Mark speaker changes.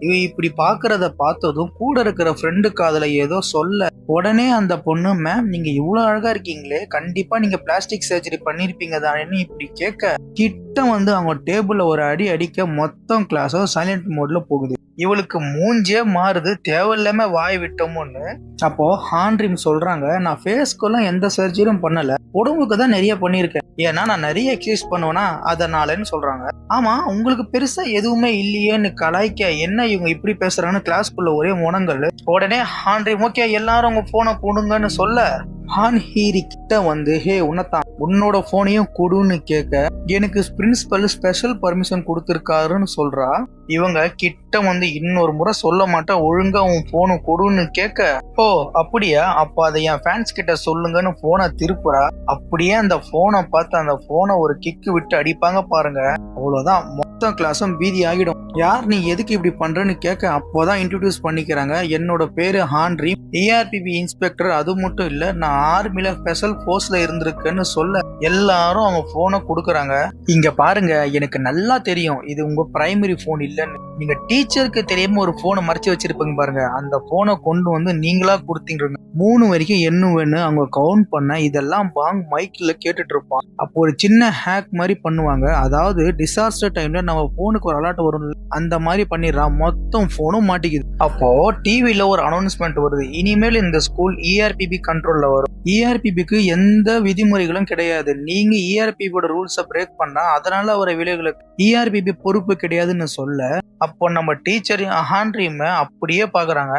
Speaker 1: இவ இப்படி பாக்குறத பார்த்ததும் கூட இருக்கிற ஃப்ரெண்டு காதுல ஏதோ சொல்ல உடனே அந்த பொண்ணு, மேம் நீங்க இவ்வளவு அழகா இருக்கீங்களே, கண்டிப்பா நீங்க பிளாஸ்டிக் சர்ஜரி பண்ணிருப்பீங்க தானேன்னு இப்படி கேட்க, கிட்ட வந்து அவங்க டேபிள்ல ஒரு அடி அடிக்க மொத்தம் கிளாஸும் சைலண்ட் மோட்ல போகுது. இவளுக்கு மூஞ்சே மாறுது, தேவையில்லாம வாய் விட்டோமோன்னு. அப்போ ஹான்ரிம் சொல்றாங்க, நான் ஃபேஸ்க்குலாம் எந்த சர்ஜரியும் பண்ணல, உடம்புக்கு தான் நிறைய பண்ணியிருக்கேன். ஏன்னா நான் நிறைய எக்ஸசைஸ் பண்ணுவேனா அதனாலன்னு சொல்றாங்க. ஆமா, உங்களுக்கு பெருசா எதுவுமே இல்லையேன்னு கலாய்க்க, என்ன இவங்க இப்படி பேசுறாங்கன்னு கிளாஸ்க்குள்ள ஒரே முனங்கல். உடனே ஹான்ரிம், ஓகே எல்லாரும் உங்க போனை கொடுங்கன்னு சொல்ல, ஹான்ஹீரி கிட்ட வந்து, ஹே உன்னதான் உன்னோட போனையும் கொடுன்னு கேட்க, எனக்கு பிரின்சிபல் ஸ்பெஷல் பர்மிஷன் கொடுத்திருக்காருன்னு சொல்றா. இவங்க கிட்ட வந்து இன்னொரு முறை சொல்ல மாட்டேன், ஒழுங்கா உன் போனை கொடுன்னு கேட்க, ஓ அப்படியா, அப்ப அதை என் ஃபேன்ஸ் கிட்ட சொல்லுங்கன்னு போனை திருப்புறா. அப்படியே அந்த போனை பார்த்து அந்த போனை ஒரு கிக்கு விட்டு அடிப்பாங்க பாருங்க. அவ்வளவுதான், மொத்த கிளாஸும் பீதி ஆகிடும். யார் நீ எதுக்கு இப்படி பண்றன்னு கேட்க, அப்போதான் இன்ட்ரோடியூஸ் பண்ணிக்கிறாங்க, என்னோட பேரு ஹான்ரி, ஏஆர்பிபி இன்ஸ்பெக்டர். அது மட்டும் இல்ல, நான் ஆர்மில ஸ்பெஷல் போர்ஸ்ல இருந்திருக்கேன்னு சொல்ல எல்லாரும் அவங்க போனை கொடுக்கறாங்க. இங்க பாருங்க, எனக்கு நல்லா தெரியும் இது உங்க பிரைமரி போன் இல்லன்னு. நீங்க டீச்சருக்கு தெரியாம ஒரு போனை மறைச்சு வச்சிருப்பீங்க பாருங்க, அந்த போனை கொண்டு வந்து நீங்களா கொடுத்தீங்க. 3 வரைக்கும் எண்ணுவேன்னு அவங்க கவுண்ட் பண்ண, இதெல்லாம் பாங் மைக்ல கேட்டுட்டு இருப்பான். அப்போ ஒரு சின்ன ஹேக் மாதிரி பண்ணுவாங்க, அதாவது டிசாஸ்டர் டைம்ல நம்ம போனுக்கு ஒரு அலர்ட் வரும், அந்த மாதிரி பண்ணிடுறான். மொத்தம் போனும் மாட்டிக்குது. அப்போ டிவில ஒரு அனௌன்ஸ்மெண்ட் வருது, இனிமேல் இந்த ஸ்கூல் இஆர்பிபி கண்ட்ரோல்ல வரும். இஆர்பிபிக்கு எந்த விதிமுறைகளும் கிடையாது, நீங்க இஆர்பிபியோட ரூல்ஸை பிரேக் பண்ணா அதனால வர விலைகளுக்கு இஆர்பிபி பொறுப்பு கிடையாதுன்னு சொல்ல, அப்போ நம்ம டீச்சர் ஹான்ரிம் அப்படியே பாக்குறாங்க.